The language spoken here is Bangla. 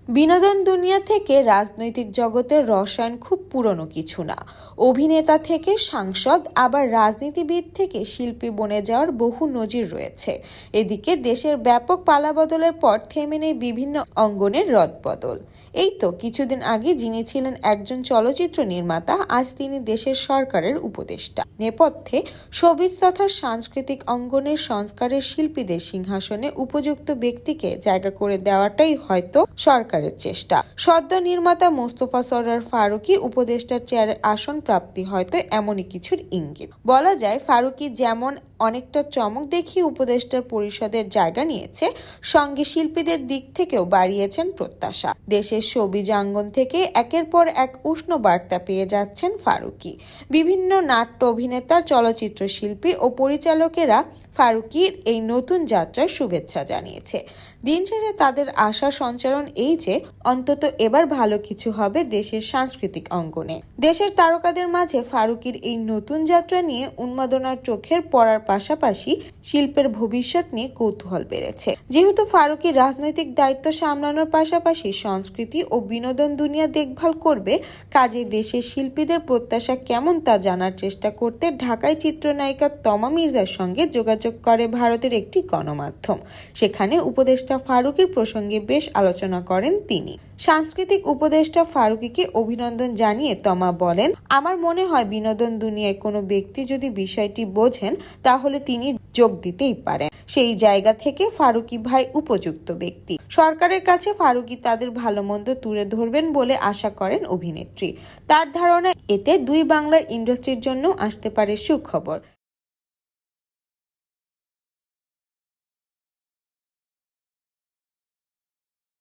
বিনোদন দুনিয়া থেকে রাজনৈতিক জগতের রসায়ন খুব পুরনো কিছু না। অভিনেতা থেকে সাংসদ আবার রাজনীতিবিদ থেকে শিল্পী বনে যাওয়ার বহু নজির রয়েছে। এদিকে দেশের ব্যাপক পালাবদলের পর থেমে নেই বিভিন্ন অঙ্গনের রদবদল। এই তো কিছুদিন আগে যিনি ছিলেন একজন চলচ্চিত্র নির্মাতা, আজ তিনি দেশের সরকারের উপদেষ্টা। নেপথ্যে শোবিজ তথা সাংস্কৃতিক অঙ্গনের সংস্কারের শিল্পীদের সিংহাসনে উপযুক্ত ব্যক্তিকে জায়গা করে দেওয়াটাই হয়তো সরকারের চেষ্টা। সদ্য নির্মাতা মোস্তফা সরোয়ার ফারুকী উপদেষ্টার চেয়ারের আসন প্রাপ্তি হয়তো এমনই কিছুর ইঙ্গিত। বলা যায়, ফারুকী যেমন অনেকটা চমক দেখিয়ে উপদেষ্টার পরিষদের জায়গা নিয়েছে, সঙ্গে শিল্পীদের দিক থেকেও বাড়িয়েছেন প্রত্যাশা। দেশের শোবিজ অঙ্গন থেকে একের পর এক উষ্ণ বার্তা পেয়ে যাচ্ছেন ফারুকী। বিভিন্ন নাট্য অভিনেতা, চলচ্চিত্র শিল্পী ও পরিচালকেরা ফারুকীর এই নতুন যাত্রার শুভেচ্ছা জানিয়েছে। দিন শেষে তাদের আশা সঞ্চারণ এই যে অন্তত এবার ভালো কিছু হবে দেশের সাংস্কৃতিক অঙ্গনে। দেশের তারকাদের মাঝে ফারুকীর এই নতুন যাত্রা নিয়ে উন্মাদনার চোখের পড়ার পাশাপাশি শিল্পের ভবিষ্যৎ নিয়ে কৌতূহল বেড়েছে। যেহেতু ফারুকী রাজনৈতিক দায়িত্ব সামলানোর পাশাপাশি সংস্কৃতি ও বিনোদন দুনিয়া দেখভাল করবে, কাজে দেশের শিল্পীদের প্রত্যাশা কেমন তা জানার চেষ্টা করতে ঢাকায় চিত্রনায়িকা তমা মির্জার সঙ্গে যোগাযোগ করে ভারতের একটি গণমাধ্যম। সেখানে উপদেষ্টা ফারুকীর প্রসঙ্গে বেশ আলোচনা করেন তিনি। সাংস্কৃতিক উপদেষ্টা ফারুকীকে অভিনন্দন জানিয়ে তমা বলেন, আমার মনে হয় বিনোদন দুনিয়ায় কোনো ব্যক্তি যদি বিষয়টি বোঝেন তাহলে তিনি যোগ দিতেই পারেন। সেই জায়গা থেকে ফারুকী ভাই উপযুক্ত ব্যক্তি। সরকারের কাছে ফারুকী তাদের ভালো মন্দ তুলে ধরবেন বলে আশা করেন অভিনেত্রী। তার ধারণা এতে দুই বাংলার ইন্ডাস্ট্রির জন্য আসতে পারে সুখবর।